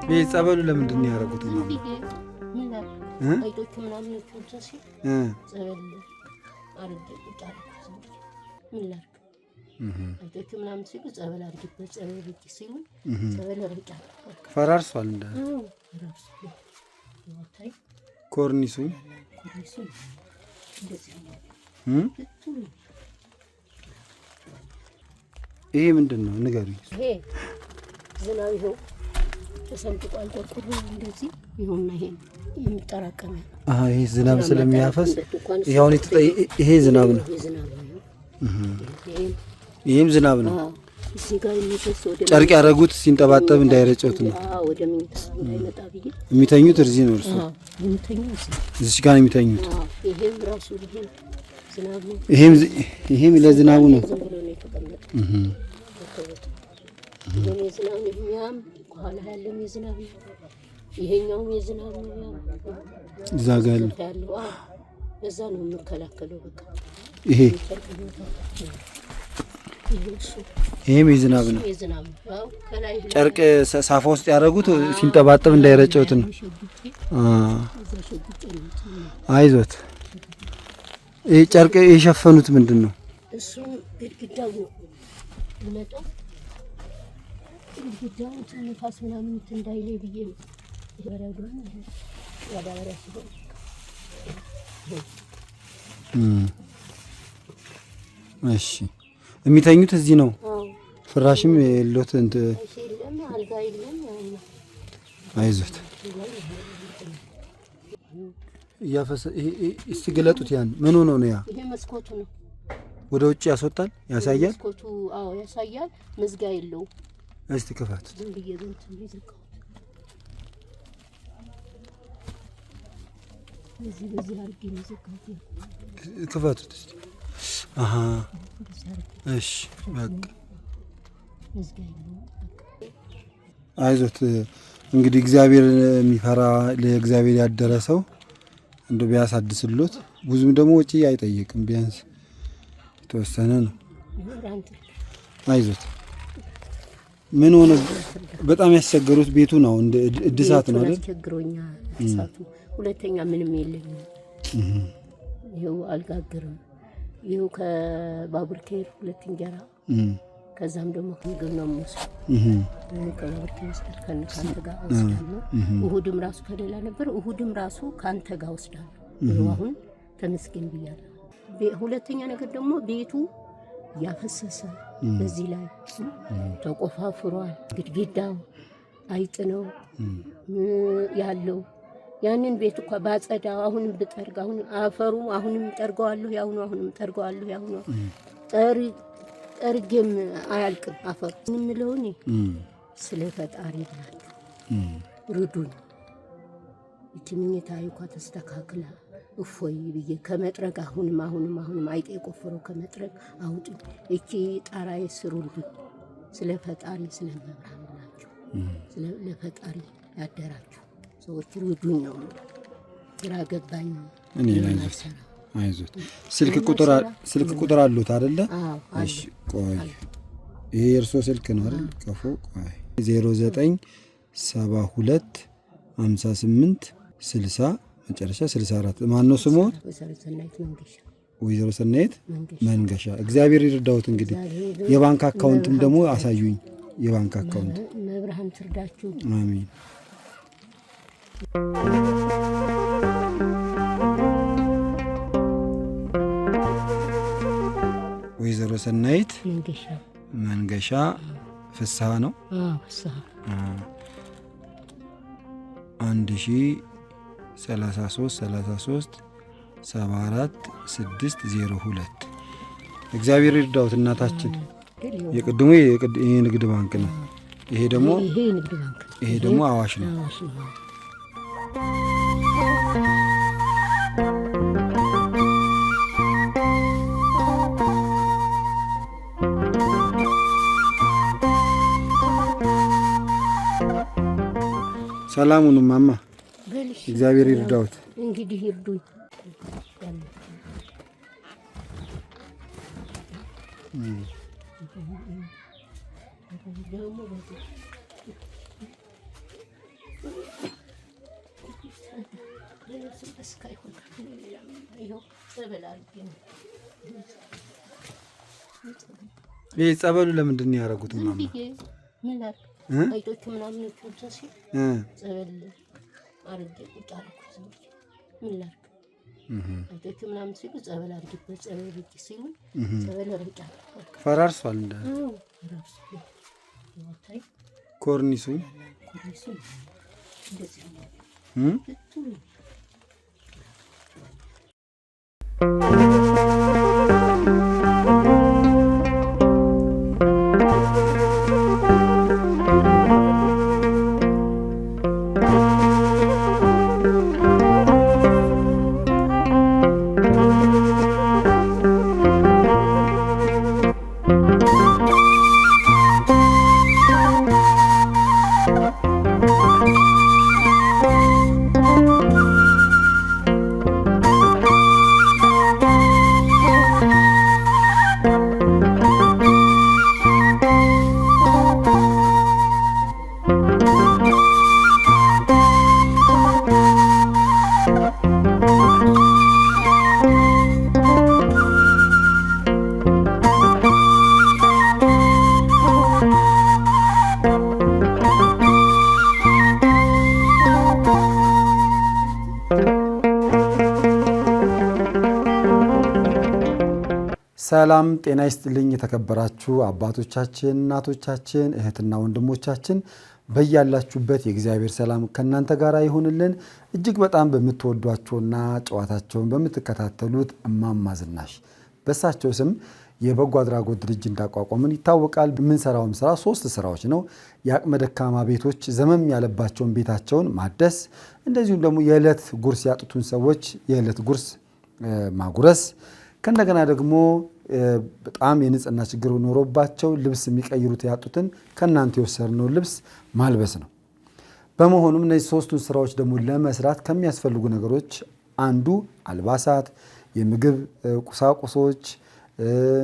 ቤተሰበሉ ለምንድን ነው ያደረጉት? አይቶቹ ምናምን ተንተሲ ጸበል አርግ ቁጣ ምን ላድርግ አይቶቹ ምናምን ሲሉ ጸበል አርግበት ጸበል ብቻ ሲሉ ጸበል አርግጫ ፈራርሷል እንደ ኮርኒሱ ይሄ ምንድን ነው ንገሩኝ። ይሄ ዝናብ ይኸው ተሰንጥቋል ቆርቆሮ እንደዚህ ይሁንና ይሄ የሚጠራቀም ይሄ ዝናብ ስለሚያፈስ ይሄ ዝናብ ነው። ይሄም ዝናብ ነው። እዚህ ጋር የሚፈሰው ጨርቅ ያደረጉት ሲንጠባጠብ እንዳይረጨውት ነው። ወደ ምንጭ እንዳይመጣ ብዬ የሚተኙት እዚህ ነው። እርሱ እዚህ ጋር ነው የሚተኙት። ይሄም ራሱ ይሄ ዝናብ ነው። ይሄም ለዝናቡ ነው። ይሄ ዝናብ ነው። የሚያም ከኋላ ያለም የዝናብ ነው። ይሄኛውም የዝናብ ነው። እዛ ጋር ያለው እዛ ነው የምከላከለው። በቃ ይሄም የዝናብ ነው። ጨርቅ ሳፋ ውስጥ ያደረጉት ሲንጠባጠብ እንዳይረጨውት ነው። አይዞት። ይሄ ጨርቅ የሸፈኑት ምንድን ነው? እሱን ግድግዳው ነው ለመጣ ግድግዳው ንፋስ ምናምን እንዳይለይ ብዬ ነው። ይበረዶን ያዳበሪያ ሲሆን እሺ የሚተኙት እዚህ ነው። ፍራሽም የሎት እንት አልጋ የለም። አይዞት ያፈሰ እስቲ ገለጡት። ያን ምን ሆኖ ነው? ያ ይሄ መስኮቱ ነው። ወደ ውጭ ያስወጣል፣ ያሳያል። መስኮቱ ያሳያል። መዝጊያ የለውም። እስቲ ክፈት። ዝም ብዬ ይዘጋው። በዚህ አድርጌ ይዘጋው። ክፈቱት እስቲ። እሺ በቃ አይዞት። እንግዲህ እግዚአብሔር የሚፈራ ለእግዚአብሔር ያደረሰው እንደው ቢያሳድስሎት ብዙም ደግሞ ወጪ አይጠይቅም። ቢያንስ የተወሰነ ነው። አይዞት። ምን ሆነ? በጣም ያስቸገሩት ቤቱ ነው። እንደ እድሳት ነው አይደል? ያስቸግሮኛል እድሳቱ። ሁለተኛ ምንም የለኝም። ይኸው አልጋግርም። ይኸው ከባቡር ከሄድ 2 እንጀራ ከዛም ደግሞ ምግብ ነው የምወስደው። ከባቡር ከወስደት ከአንተ ጋር ወስዳለሁ። እሁድም ራሱ ከሌላ ነበር። እሁድም ራሱ ከአንተ ጋር ወስዳለሁ። አሁን ተመስገን ብያለሁ። ሁለተኛ ነገር ደግሞ ቤቱ ያፈሰሰ በዚህ ላይ ተቆፋፍሯል። ግድግዳው አይጥ ነው ያለው። ያንን ቤት እንኳን ባጸዳ አሁንም ብጠርግ አሁን አፈሩ አሁንም ጠርገዋለሁ። አሁንም ጠርገዋለሁ። ጠርጌም አያልቅም አፈሩ። የምለው እኔ ስለ ፈጣሪ ብላችሁ ርዱኝ። እቺ መኝታዬ እንኳን ተስተካክላ እፎይ ብዬ ከመጥረግ አሁንም አይጤ የቆፈረው ከመጥረግ አውጡ። እቺ ጣራዬ ስሩልኝ። ስለ ፈጣሪ ስለ መብራን ብላችሁ ለፈጣሪ ያደራችሁ ሰዎች ርዱኝ ነው። ግራ ገባኝ። እኔ አይዞት። ስልክ ቁጥር አሉት አይደለ? እሺ ቆይ፣ ይሄ የእርሶ ስልክ ነው አይደል? ቀፎ ቆይ 0972 58 60 መጨረሻ 64 ማን ነው ስሞት? ወይዘሮ ሰናይት መንገሻ። እግዚአብሔር ይርዳውት። እንግዲህ የባንክ አካውንትም ደግሞ አሳዩኝ። የባንክ አካውንት መብርሃን ትርዳችሁ። አሜን። ወይዘሮ ሰናይት መንገሻ ፍስሐ ነው። ፍስሐ 1033 74 602 እግዚአብሔር ይርዳውት እናታችን። የቅድሙ የንግድ ባንክ ነው። ይሄ ደግሞ አዋሽ ነው። ሰላሙን ማማ እግዚአብሔር ይርዳውት። እንግዲህ ይርዱኝ። ይሄ ጸበሉ ለምንድን ነው ያደረጉት? አይቶቹ ምናምን ጸበል አርጌ ቁጭ አልኩት። ምን ላድርግ? አይቶቹ ምናምን ሲሉ ጸበል አድርጊበት ጸበል ብቻ ሲሉ ጸበል ረጫለሁ። ፈራርሷል እንደ ኮርኒሱ እንደዚህ ሰላም ጤና ይስጥልኝ። የተከበራችሁ አባቶቻችን፣ እናቶቻችን፣ እህትና ወንድሞቻችን በያላችሁበት የእግዚአብሔር ሰላም ከእናንተ ጋር ይሁንልን። እጅግ በጣም በምትወዷቸውና ጨዋታቸውን በምትከታተሉት እማማ ዝናሽ በሳቸው ስም የበጎ አድራጎት ድርጅት እንዳቋቋምን ይታወቃል። የምንሰራውም ስራ 3 ስራዎች ነው። የአቅመ ደካማ ቤቶች ዘመም ያለባቸውን ቤታቸውን ማደስ፣ እንደዚሁም ደግሞ የዕለት ጉርስ ያጡትን ሰዎች የዕለት ጉርስ ማጉረስ፣ ከእንደገና ደግሞ በጣም የንጽህና ችግር ኖሮባቸው ልብስ የሚቀይሩት ያጡትን ከእናንተ የወሰድነው ልብስ ማልበስ ነው። በመሆኑም እነዚህ 3ቱን ስራዎች ደግሞ ለመስራት ከሚያስፈልጉ ነገሮች አንዱ አልባሳት፣ የምግብ ቁሳቁሶች፣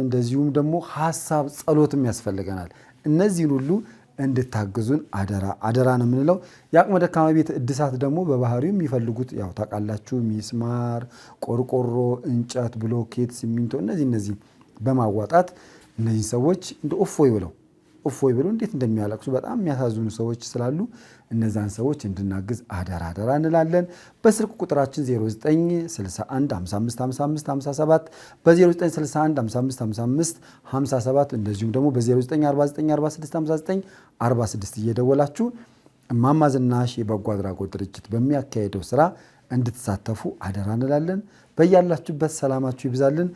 እንደዚሁም ደግሞ ሀሳብ፣ ጸሎትም ያስፈልገናል። እነዚህን ሁሉ እንድታግዙን አደራ ነው የምንለው። የአቅመ ደካማ ቤት እድሳት ደግሞ በባህሪው የሚፈልጉት ያው ታውቃላችሁ፣ ሚስማር፣ ቆርቆሮ፣ እንጨት፣ ብሎኬት፣ ሲሚንቶ እነዚህ በማዋጣት እነዚህ ሰዎች እንደ እፎይ ብለው እንዴት እንደሚያለቅሱ በጣም የሚያሳዝኑ ሰዎች ስላሉ እነዛን ሰዎች እንድናግዝ አደራ እንላለን። በስልክ ቁጥራችን 0961555557 በ0961555557 እንደዚሁም ደግሞ በ0949465946 እየደወላችሁ እማማ ዝናሽ የበጎ አድራጎት ድርጅት በሚያካሄደው ስራ እንድትሳተፉ አደራ እንላለን። በያላችሁበት ሰላማችሁ ይብዛልን።